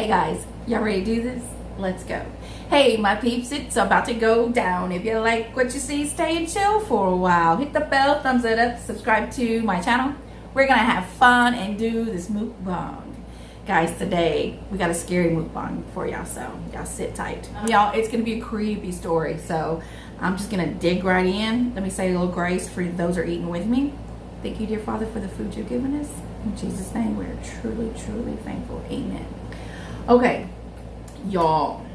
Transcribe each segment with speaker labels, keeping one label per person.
Speaker 1: Hey guys, y'all ready to do this? Let's go. Hey my peeps, it's about to go down. If you like what you see, stay and chill for a while. Hit the bell, thumbs it up, subscribe to my channel. We're gonna have fun and do this mukbang. Guys, today we got a scary mukbang for y'all, so y'all sit tight. Y'all, it's gonna be a creepy story, so I'm just gonna dig right in. Let me say a little grace for those who are eating with me. Thank you, dear Father, for the food you've given us. In Jesus' name, we're truly, truly thankful. Amen. Okay, y'all.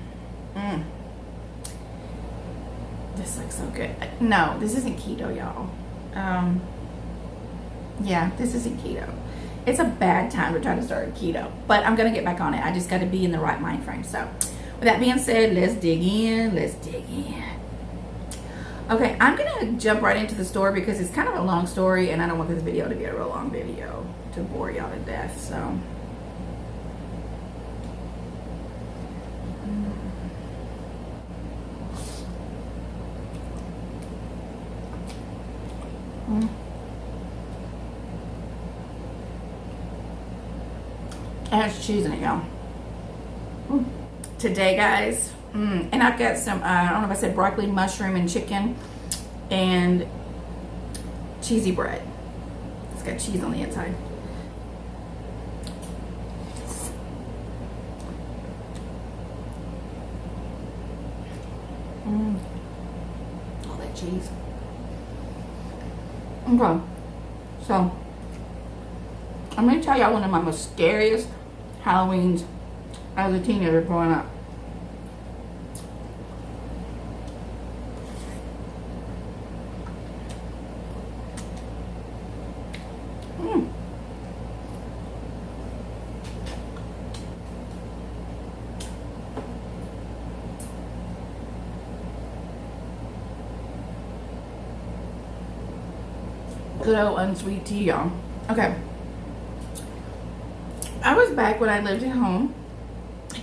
Speaker 1: This looks so good. No, this isn't keto, y'all. Yeah, this isn't keto. It's a bad time to try to start keto, but I'm gonna get back on it. I just got to be in the right mind frame. So, with that being said, let's dig in. Let's dig in. Okay, I'm gonna jump right into the story because it's kind of a long story, and I don't want this video to be a real long video to bore y'all to death. So. It has cheese in it, y'all. Today, guys, and I've got some, I don't know if I said broccoli, mushroom, and chicken, and cheesy bread. It's got cheese on the inside. All that cheese. Okay, so I'm going to tell y'all one of my most scariest Halloweens as a teenager growing up. Good old unsweet tea, y'all. Okay. I was back when I lived at home,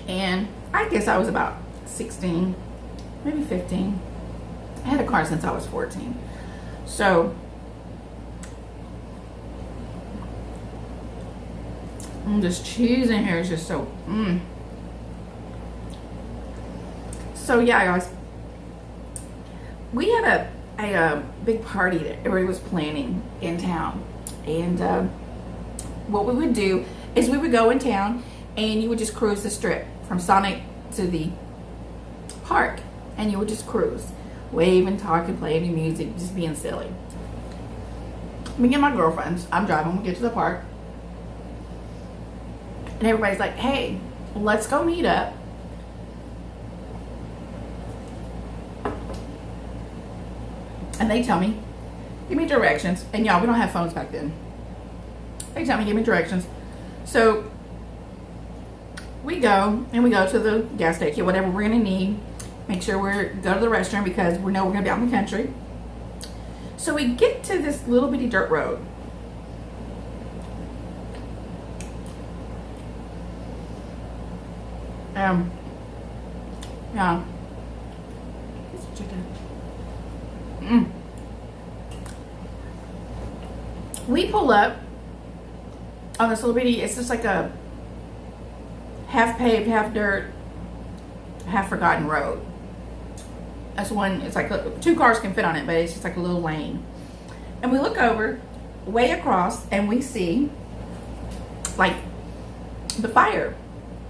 Speaker 1: and I guess I was about 16, maybe 15. I had a car since I was 14. So, this cheese in here is just so, So yeah, guys, we had a big party that everybody was planning in town, and what we would do is we would go in town and you would just cruise the strip from Sonic to the park, and you would just cruise, waving, talking, playing your music, just being silly. Me and my girlfriends, I'm driving, we get to the park, and everybody's like, hey, let's go meet up and they tell me, give me directions. And y'all, we don't have phones back then. They tell me, give me directions. So we go to the gas station, whatever we're gonna need. Make sure go to the restroom because we know we're gonna be out in the country. So we get to this little bitty dirt road. Yeah. It's chicken. We pull up on this little bitty, it's just like a half paved, half dirt, half forgotten road. That's one, it's like two cars can fit on it, but it's just like a little lane. And we look over way across and we see like the fire,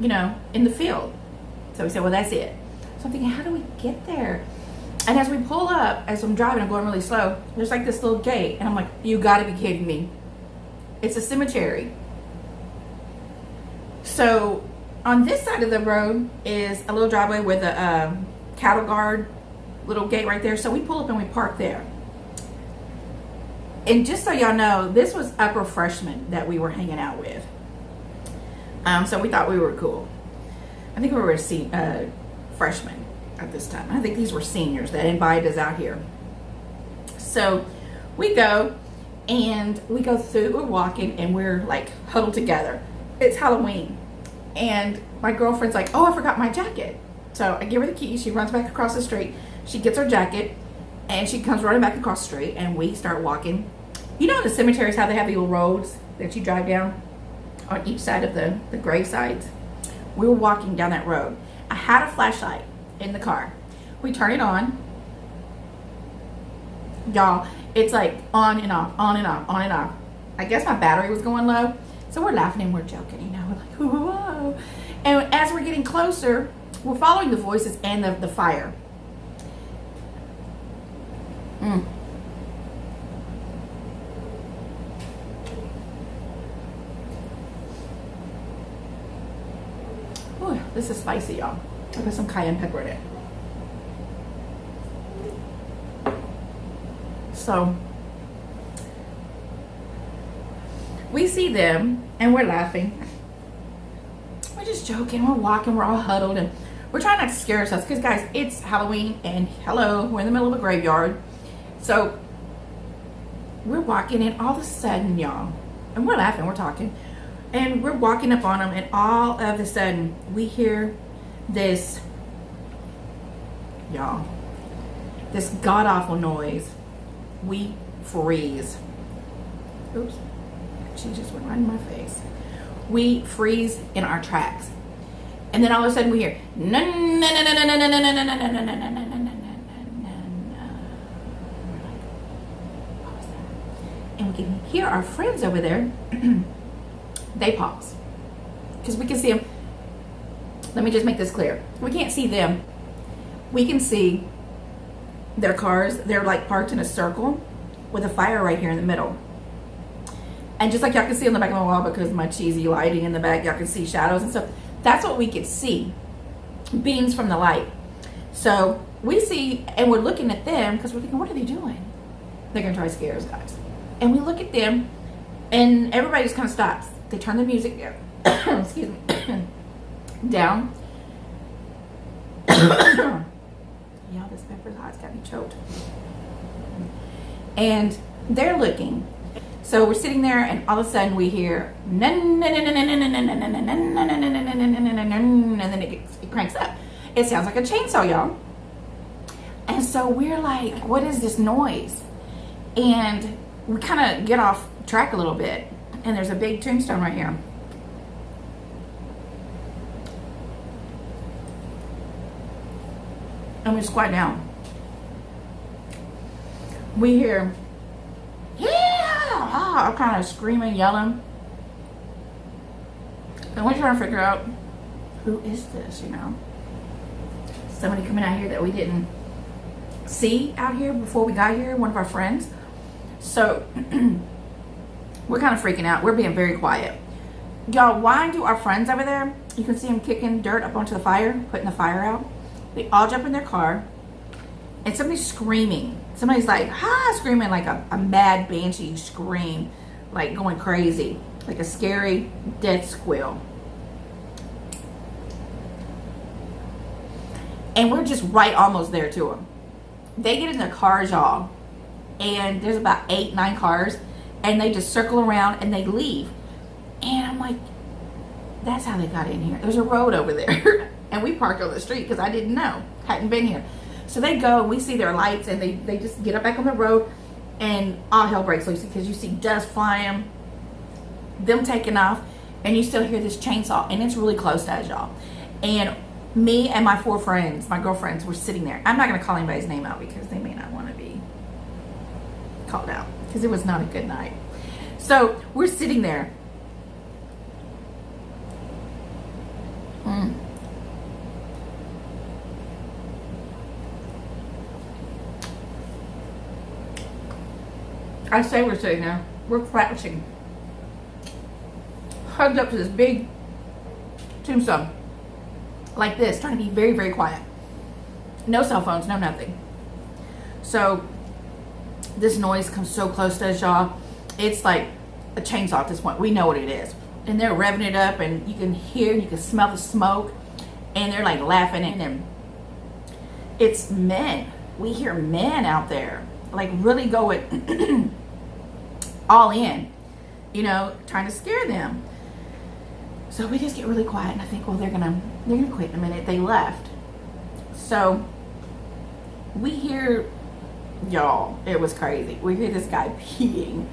Speaker 1: you know, in the field. So we said, well, that's it. So I'm thinking, how do we get there? And as we pull up, as I'm driving, I'm going really slow, there's like this little gate. And I'm like, you gotta be kidding me. It's a cemetery. So on this side of the road is a little driveway with a cattle guard little gate right there. So we pull up and we park there. And just so y'all know, this was upper freshmen that we were hanging out with. So we thought we were cool. I think we were freshmen at this time. I think these were seniors that invited us out here. So we go and we go through, we're walking and we're like huddled together. It's Halloween. And my girlfriend's like, oh, I forgot my jacket. So I give her the key. She runs back across the street. She gets her jacket and she comes running back across the street and we start walking. You know in the cemeteries how they have the little roads that you drive down on each side of the grave sites? We were walking down that road. I had a flashlight in the car. We turn it on. Y'all, it's like on and off, on and off, on and off. I guess my battery was going low. So we're laughing and we're joking, you know. We're like, whoa. And as we're getting closer, we're following the voices and the fire. Ooh, this is spicy, y'all. I put some cayenne pepper in it. So we see them and we're laughing. We're just joking. We're walking. We're all huddled and we're trying not to scare ourselves because, guys, it's Halloween and hello, we're in the middle of a graveyard. So we're walking and all of a sudden, y'all, and we're laughing, we're talking, and we're walking up on them, and all of a sudden we hear this, y'all, this god-awful noise. We freeze. Oops, she just went right in my face. We freeze in our tracks. And then all of a sudden we hear, no, no, no, no, no, no, no, no, no, no, no, no, no, no, no, no. And we can hear our friends over there. They pause because we can see them. Let me just make this clear. We can't see them. We can see their cars. They're like parked in a circle with a fire right here in the middle. And just like y'all can see on the back of my wall because of my cheesy lighting in the back, y'all can see shadows and stuff. That's what we could see. Beams from the light. So we see, and we're looking at them because we're thinking, what are they doing? They're going to try to scare us, guys. And we look at them, and everybody just kind of stops. They turn the music down. Excuse me. Down. Yeah, this pepper's hot. It's got me choked. And they're looking. So we're sitting there, and all of a sudden we hear, and then it cranks up. It sounds like a chainsaw, y'all. And so we're like, what is this noise? And we kind of get off track a little bit, and there's a big tombstone right here. And we squat down. We hear, yeah, kind of screaming, yelling. And we're trying to figure out, who is this, you know? Somebody coming out here that we didn't see out here before we got here, one of our friends. So we're kind of freaking out. We're being very quiet. Y'all, why do our friends over there, you can see them kicking dirt up onto the fire, putting the fire out. They all jump in their car, and somebody's screaming. Somebody's like, screaming like a mad banshee scream, like going crazy, like a scary death squeal. And we're just right almost there to them. They get in their cars, y'all, and there's about 8, 9 cars, and they just circle around and they leave. And I'm like, that's how they got in here. There's a road over there. And we parked on the street because I didn't know, hadn't been here. So they go, and we see their lights, and they just get up back on the road, and all hell breaks loose because you see dust flying, them taking off, and you still hear this chainsaw, and it's really close to us, y'all. And me and my 4 friends, my girlfriends, were sitting there. I'm not going to call anybody's name out because they may not want to be called out because it was not a good night. So we're sitting there. I say we're sitting there. We're crouching, hugged up to this big tombstone, like this, trying to be very, very quiet. No cell phones, no nothing. So this noise comes so close to us, y'all. It's like a chainsaw at this point. We know what it is. And they're revving it up, and you can hear, you can smell the smoke, and they're like laughing at them. It's men. We hear men out there, like really going all in, you know, trying to scare them. So we just get really quiet, and I think, well, they're gonna quit in a minute. They left. So we hear, y'all, it was crazy. We hear this guy peeing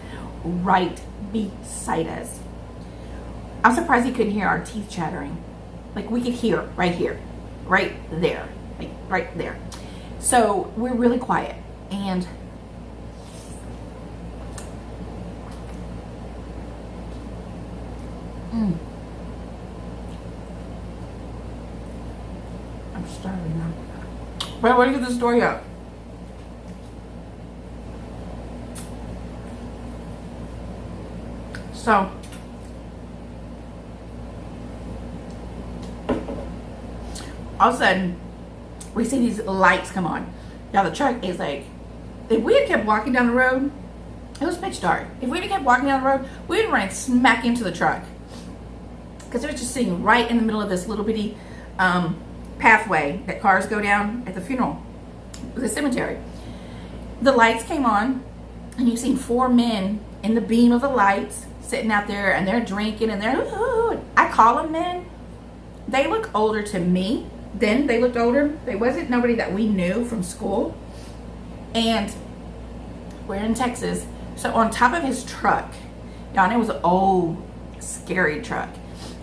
Speaker 1: right beside us. I'm surprised he couldn't hear our teeth chattering. Like we could hear right here, right there, like right there. So we're really quiet, and I'm starving now. But I want to get the story up. So all of a sudden, we see these lights come on. Now the truck is like, if we had kept walking down the road, it was pitch dark. If we had kept walking down the road, we would run smack into the truck. Because it was just sitting right in the middle of this little bitty pathway that cars go down at the funeral, the cemetery. The lights came on, and you've seen 4 men in the beam of the lights sitting out there, and they're drinking, and they're, ooh. I call them men. They look older to me. Then they looked older. They wasn't nobody that we knew from school. And we're in Texas. So on top of his truck, y'all know it was an old, scary truck.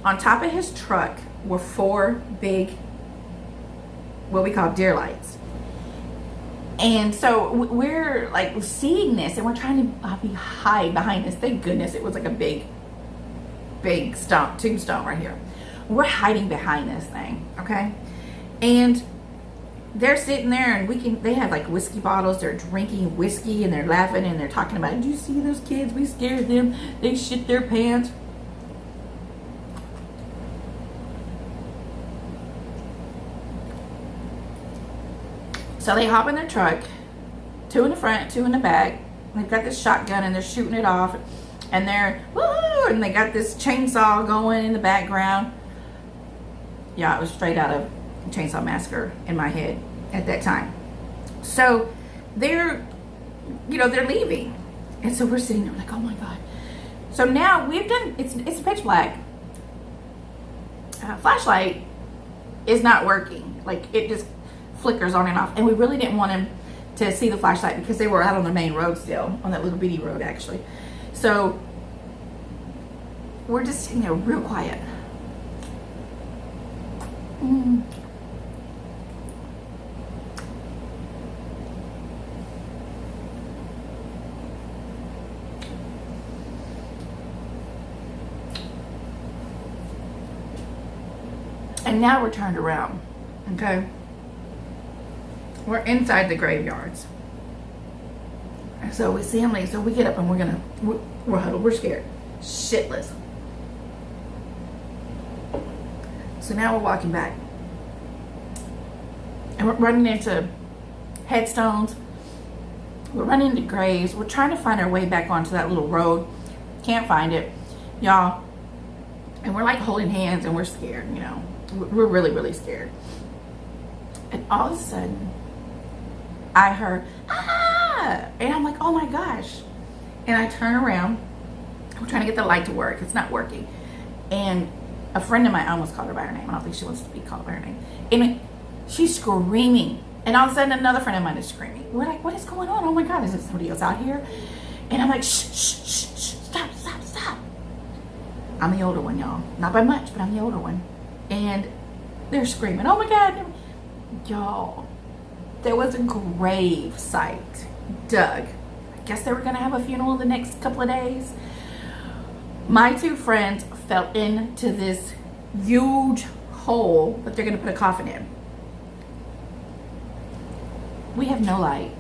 Speaker 1: On top of his truck were 4 big, what we call deer lights. And so we're like seeing this, and we're trying to hide behind this. Thank goodness it was like a big tombstone right here. We're hiding behind this thing, okay? And they're sitting there, and they have like whiskey bottles. They're drinking whiskey, and they're laughing, and they're talking about, did you see those kids? We scared them. They shit their pants. So they hop in their truck, 2 in the front, 2 in the back. They've got this shotgun, and they're shooting it off, and they're, woo, and they got this chainsaw going in the background. Yeah, it was straight out of Chainsaw Massacre in my head at that time. So they're leaving. And so we're sitting there like, oh my God. So now we've done, it's pitch black. Flashlight is not working. Like it just flickers on and off. And we really didn't want him to see the flashlight because they were out on the main road still, on that little bitty road actually. So we're just sitting there real quiet. And now we're turned around, okay? We're inside the graveyards. And so we see him leave, so we get up and we're huddled, we're scared, shitless. So now we're walking back. And we're running into headstones. We're running into graves. We're trying to find our way back onto that little road. Can't find it, y'all. And we're like holding hands, and we're scared, you know. We're really, really scared. And all of a sudden, I heard, ah! And I'm like, oh my gosh. And I turn around. I'm trying to get the light to work. It's not working. And a friend of mine, I almost called her by her name. I don't think she wants to be called by her name. And she's screaming. And all of a sudden, another friend of mine is screaming. We're like, what is going on? Oh my God, is there somebody else out here? And I'm like, shh, shh, shh, shh, stop, stop, stop. I'm the older one, y'all. Not by much, but I'm the older one. And they're screaming, oh my God. Y'all, there was a grave site dug. I guess they were going to have a funeral the next couple of days. My 2 friends fell into this huge hole that they're going to put a coffin in. We have no light.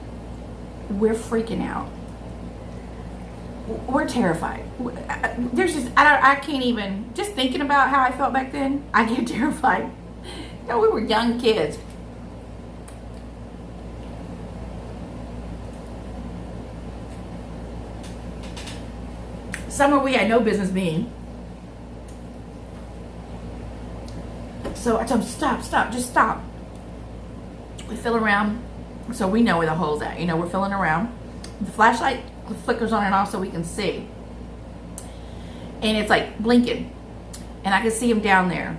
Speaker 1: We're freaking out. We're terrified. There's just, I can't even, just thinking about how I felt back then, I get terrified. You know, we were young kids. Somewhere we had no business being. So I told him, stop, stop, just stop. We feel around, so we know where the hole's at. You know, we're feeling around. The flashlight flickers on and off so we can see. And it's like blinking. And I can see them down there.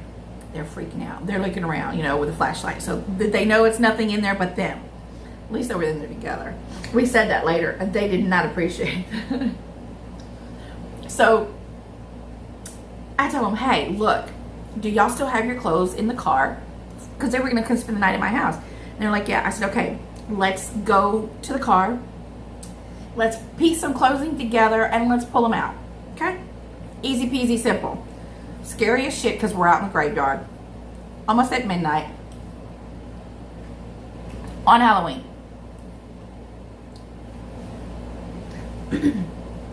Speaker 1: They're freaking out. They're looking around, you know, with a flashlight. So they know it's nothing in there but them. At least they were in there together. We said that later, and they did not appreciate it. So I told them, hey, look, do y'all still have your clothes in the car? Because they were going to come spend the night at my house. And they're like, yeah. I said, okay, let's go to the car. Let's piece some clothing together and let's pull them out. Okay? Easy peasy simple. Scary as shit because we're out in the graveyard. Almost at midnight. On Halloween.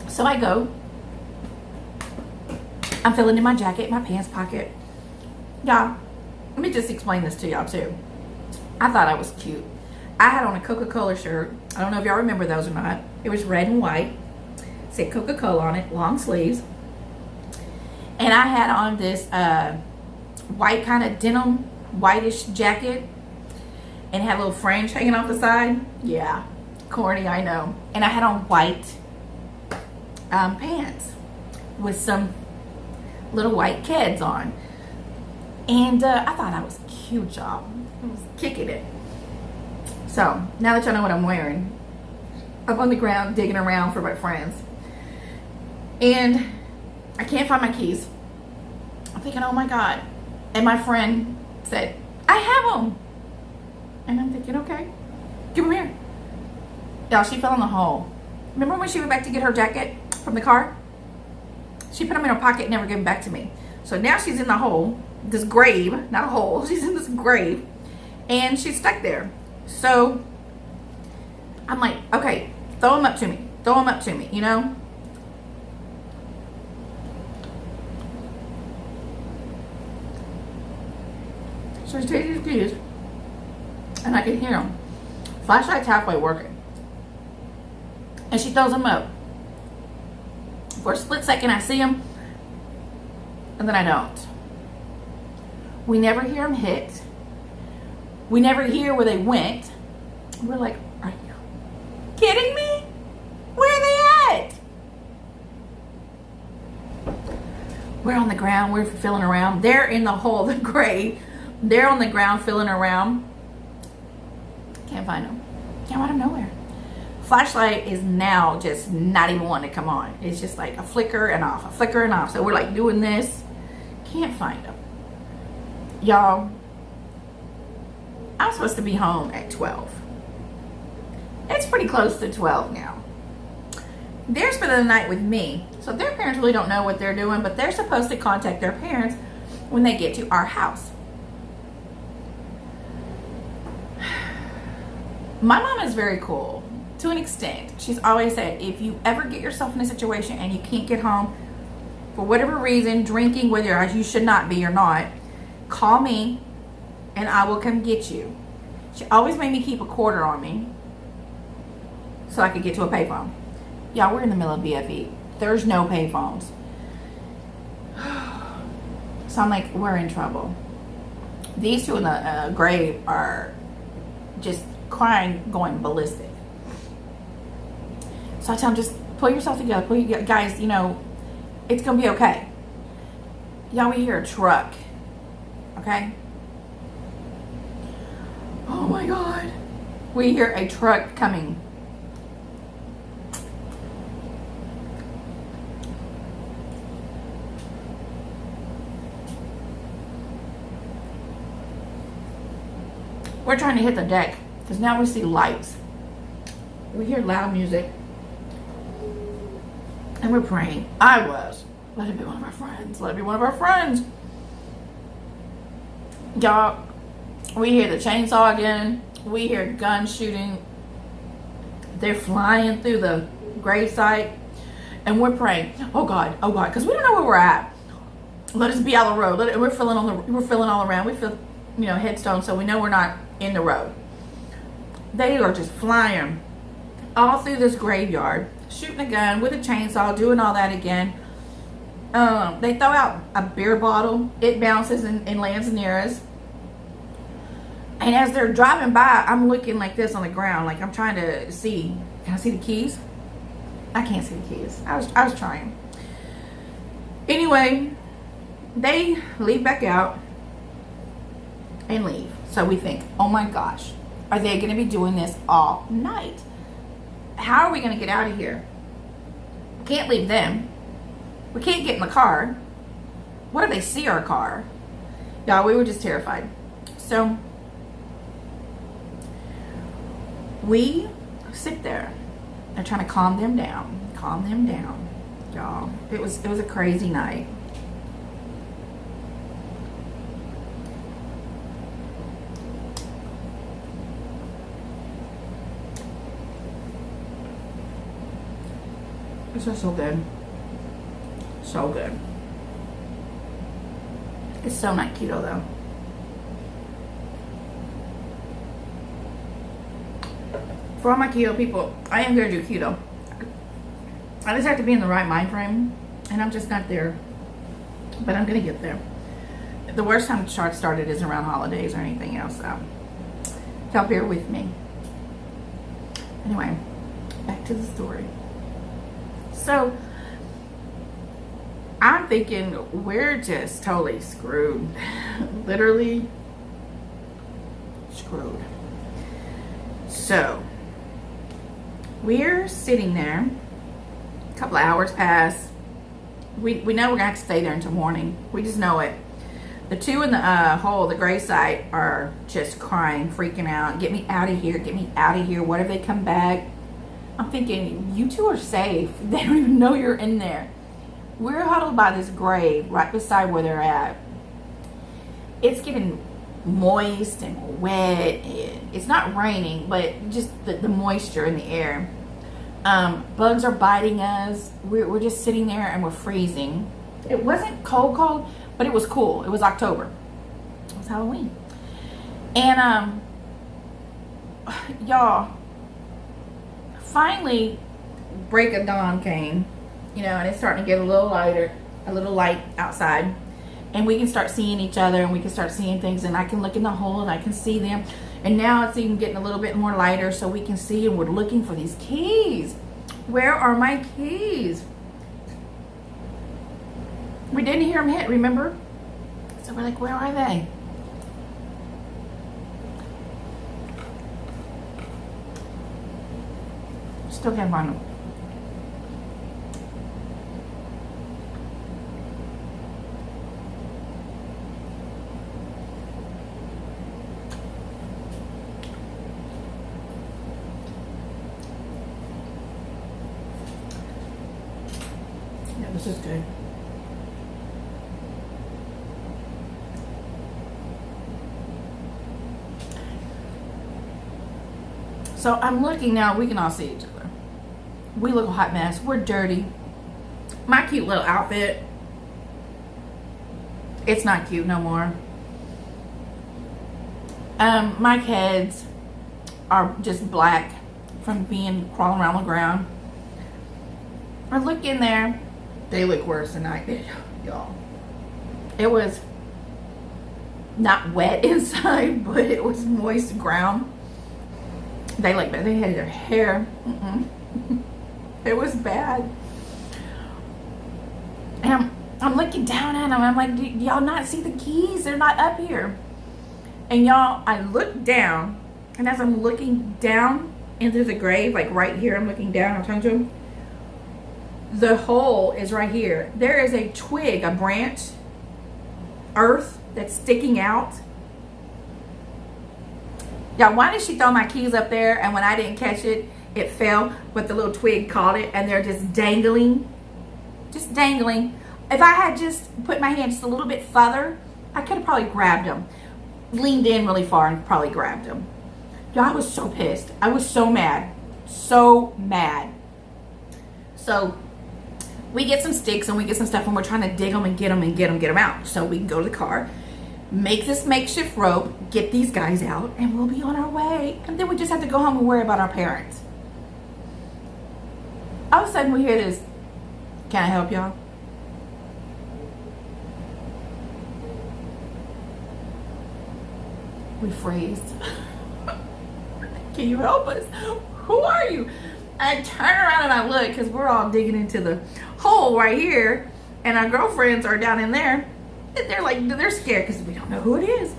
Speaker 1: So I go. I'm filling in my jacket, my pants pocket. Y'all, let me just explain this to y'all too. I thought I was cute. I had on a Coca-Cola shirt. I don't know if y'all remember those or not. It was red and white. It said Coca-Cola on it, long sleeves. And I had on this white kind of denim, whitish jacket. And it had a little fringe hanging off the side. Yeah, corny, I know. And I had on white pants with some little white kids on. And I thought I was cute, y'all. I was kicking it. So, now that y'all know what I'm wearing, I'm on the ground digging around for my friends. And I can't find my keys. I'm thinking, oh my God. And my friend said, I have them. And I'm thinking, okay, give them here. Y'all, she fell in the hole. Remember when she went back to get her jacket from the car? She put them in her pocket and never gave them back to me. So now she's in the hole, this grave, not a hole. She's in this grave and she's stuck there. So I'm like, okay, throw them up to me. Throw them up to me, you know? So she takes these keys and I can hear them. Flashlight's halfway working. And she throws them up. For a split second, I see them. And then I don't. We never hear them hit. We never hear where they went. We're like, are you kidding me? Where are they at? We're on the ground. We're feeling around. They're in the hole, the grave. They're on the ground feeling around. Can't find them. Came out of nowhere. Flashlight is now just not even wanting to come on. It's just like a flicker and off, a flicker and off. So we're like doing this. Can't find them. Y'all, I'm supposed to be home at 12. It's pretty close to 12 now. They're spending the night with me. So their parents really don't know what they're doing, but they're supposed to contact their parents when they get to our house. My mom is very cool to an extent. She's always said, if you ever get yourself in a situation and you can't get home for whatever reason, drinking, whether you should not be or not, call me and I will come get you. She always made me keep a quarter on me so I could get to a payphone. Y'all, we're in the middle of BFE. There's no payphones. So I'm like, we're in trouble. These two in the grave are just crying, going ballistic. So I tell them, just pull yourself together. Guys, you know, it's going to be okay. Y'all, we hear a truck. Okay? Oh my God. We hear a truck coming. We're trying to hit the deck because now we see lights. We hear loud music. And we're praying. I was. Let it be one of our friends. Let it be one of our friends. Y'all, we hear the chainsaw again. We hear guns shooting. They're flying through the gravesite. And we're praying, oh God, because we don't know where we're at. Let us be out of the road. We're feeling all around. We feel, you know, headstones, so we know we're not in the road. They are just flying all through this graveyard, shooting a gun with a chainsaw, doing all that again. They throw out a beer bottle. It bounces and lands near us. And as they're driving by, I'm looking like this on the ground, like I'm trying to see. Can I see the keys? I can't see the keys. I was trying. Anyway, they leave back out and leave. So we think, oh my gosh, are they going to be doing this all night? How are we going to get out of here? Can't leave them. We can't get in the car. What if they see our car? Y'all, we were just terrified. So we sit there and trying to calm them down. Y'all. It was a crazy night. This is so good. So good. It's so not keto though. For all my keto people, I am going to do keto. I just have to be in the right mind frame, and I'm just not there. But I'm going to get there. The worst time chart started is around holidays or anything else, so y'all bear with me. Anyway, back to the story. So I'm thinking we're just totally screwed. Literally screwed. So we're sitting there. A couple of hours pass. We know we're gonna have to stay there until morning. We just know it. The two in the hole, the gray site, are just crying, freaking out. Get me out of here. Get me out of here. What if they come back? I'm thinking, you two are safe. They don't even know you're in there. We're huddled by this grave right beside where they're at. It's getting moist and wet. And it's not raining, but just the moisture in the air. Bugs are biting us. We're just sitting there and we're freezing. It wasn't cold, but it was cool. It was October. It was Halloween. And y'all, finally break of dawn came, you know, and it's starting to get a little lighter, a little light outside, and we can start seeing each other, and we can start seeing things, and I can look in the hole and I can see them. And now it's even getting a little bit more lighter, so we can see, and we're looking for these keys. Where are my keys? We didn't hear them hit, remember? So we're like, where are they? Still can't find them. Yeah, this is good. So I'm looking now, we can all see each other. We look a hot mess. We're dirty. My cute little outfit, it's not cute no more. My kids are just black from being crawling around the ground. I look in there, they look worse than I did, y'all. It was not wet inside, but it was moist ground. They like that. They had their hair. It was bad. And I'm looking down at them. I'm like, do y'all not see the keys? They're not up here. And y'all, I look down, and as I'm looking down into the grave, like right here, I'm looking down, I'm talking to them. The hole is right here. There is a twig, a branch, earth that's sticking out. Y'all, why did she throw my keys up there, and when I didn't catch it, it fell, but the little twig caught it, and they're just dangling. Just dangling. If I had just put my hand just a little bit further, I could have probably grabbed them. Leaned in really far and probably grabbed them. Y'all, I was so pissed. I was so mad. So mad. So we get some sticks and we get some stuff, and we're trying to dig them and get them out. So we can go to the car, make this makeshift rope, get these guys out, and we'll be on our way. And then we just have to go home and worry about our parents. All of a sudden we hear this, can I help y'all? We freeze. Can you help us? Who are you? I turn around and I look, because we're all digging into the hole right here, and our girlfriends are down in there. And they're like, they're scared because we don't know who it is.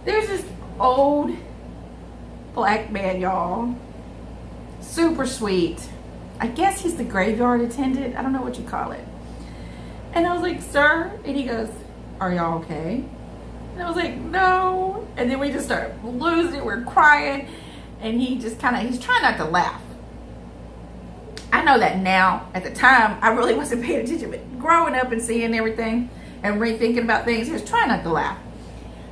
Speaker 1: There's this old black man, y'all. Super sweet. I guess he's the graveyard attendant. I don't know what you call it. And I was like, sir, and he goes, are y'all okay? And I was like, no. And then we just started losing it. We're crying. And he just he's trying not to laugh. I know that now. At the time, I really wasn't paying attention. But growing up and seeing everything and rethinking about things, he was trying not to laugh.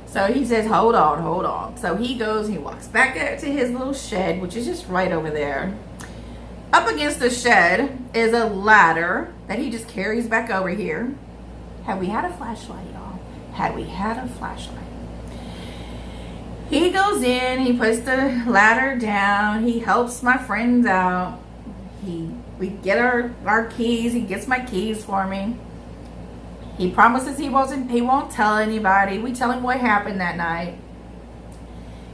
Speaker 1: So he says, hold on, hold on. So he goes, he walks back up to his little shed, which is just right over there. Up against the shed is a ladder that he just carries back over here. Had we had a flashlight, y'all? Had we had a flashlight? He goes in, he puts the ladder down, he helps my friends out. We get our keys, he gets my keys for me. He promises he won't tell anybody. We tell him what happened that night.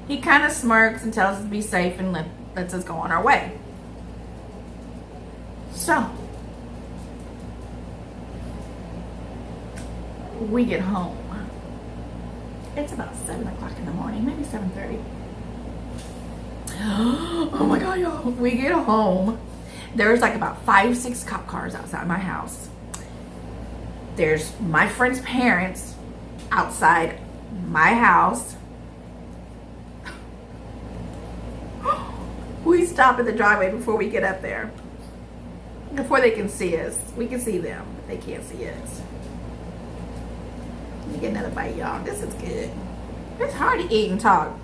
Speaker 1: He kind of smirks and tells us to be safe and lets us go on our way. So, we get home. It's about 7 o'clock in the morning, maybe 7:30. Oh my God, y'all. We get home. There's like about 5-6 cop cars outside my house. There's my friend's parents outside my house. We stop in the driveway before we get up there. Before they can see us. We can see them, but they can't see us. Let me get another bite, y'all. This is good. It's hard to eat and talk.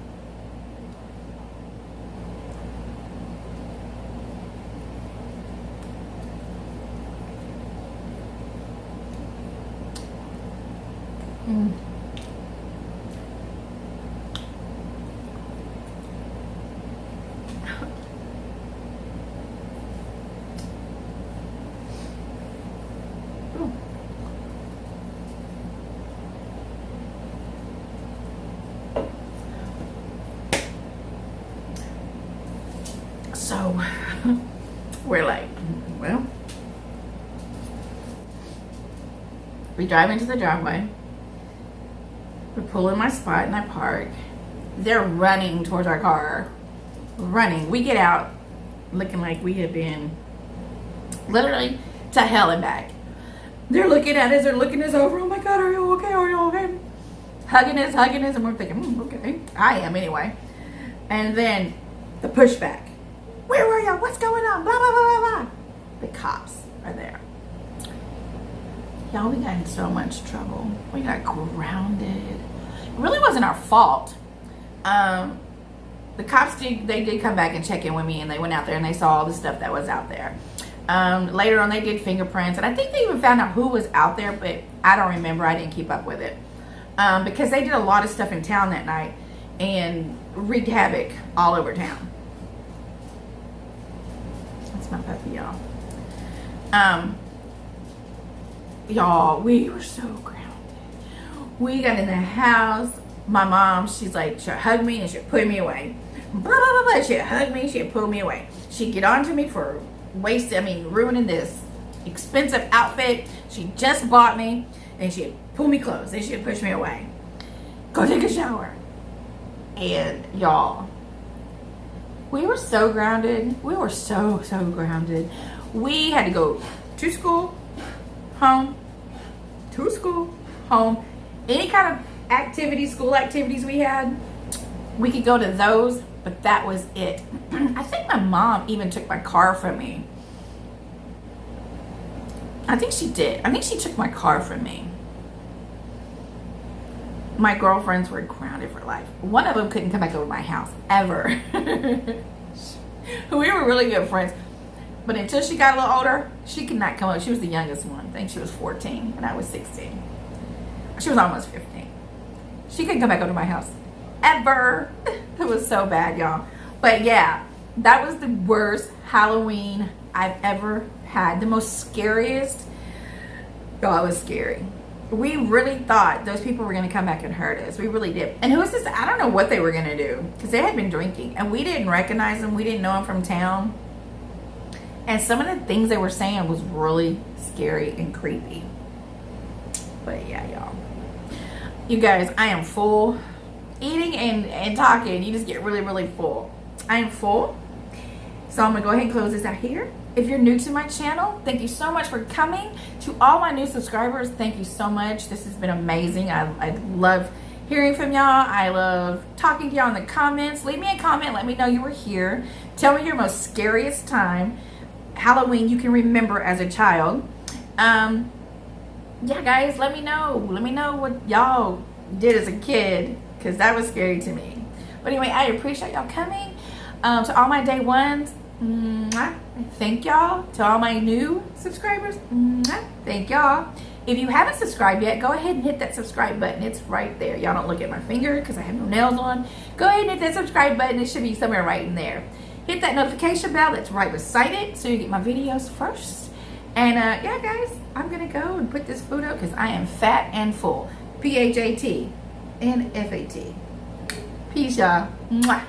Speaker 1: So we're like, well, we drive into the driveway. We pull in my spot and I park. They're running towards our car. Running. We get out looking like we had been literally to hell and back. They're looking at us. They're looking us over. Oh my God, are you okay? Are you okay? Hugging us. And we're thinking, okay. I am anyway. And then the pushback. Where were y'all? What's going on? Blah, blah, blah, blah, blah. The cops are there. Y'all, we got in so much trouble. We got grounded. It really wasn't our fault. The cops did come back and check in with me, and they went out there and they saw all the stuff that was out there. Later on, they did fingerprints, and I think they even found out who was out there, but I don't remember. I didn't keep up with it. Because they did a lot of stuff in town that night and wreaked havoc all over town. That's my puppy, y'all. Y'all, we were so grounded. We got in the house. My mom, she's like, she'd hug me and she'd put me away. Blah, blah, blah, blah. She'd hug me, she'd pull me away. She'd get on to me for ruining this expensive outfit she just bought me, and she'd pull me close and she'd push me away. Go take a shower. And y'all, we were so grounded. We were so grounded. We had to go to school, home, to school, home. Any kind of activities, school activities we had, we could go to those, but that was it. I think my mom even took my car from me. I think she did. I think she took my car from me. My girlfriends were grounded for life. One of them couldn't come back over my house, ever. We were really good friends. But until she got a little older, she could not come over. She was the youngest one. I think she was 14 and I was 16. She was almost 15. She couldn't come back over to my house, ever. It was so bad, y'all. But yeah, that was the worst Halloween I've ever had. The most scariest. Oh, it was scary. We really thought those people were going to come back and hurt us. We really did. And who was this? I don't know what they were going to do, because they had been drinking and we didn't recognize them. We didn't know them from town. And some of the things they were saying was really scary and creepy. But yeah, y'all. You guys, I am full. Eating and talking, you just get really full. I am full. So I'm going to go ahead and close this out here. If you're new to my channel, thank you so much for coming. To all my new subscribers, thank you so much. This has been amazing. I love hearing from y'all. I love talking to y'all in the comments. Leave me a comment. Let me know you were here. Tell me your most scariest time, Halloween, you can remember as a child. Yeah, guys, let me know. Let me know what y'all did as a kid, because that was scary to me. But anyway, I appreciate y'all coming. To all my day ones, thank y'all. To all my new subscribers, thank y'all. If you haven't subscribed yet, go ahead and hit that subscribe button. It's right there. Y'all don't look at my finger because I have no nails on. Go ahead and hit that subscribe button. It should be somewhere right in there. Hit that notification bell that's right beside it so you get my videos first. And yeah, guys, I'm going to go and put this food up because I am fat and full. PHAT and FAT. Peace, y'all. Mwah.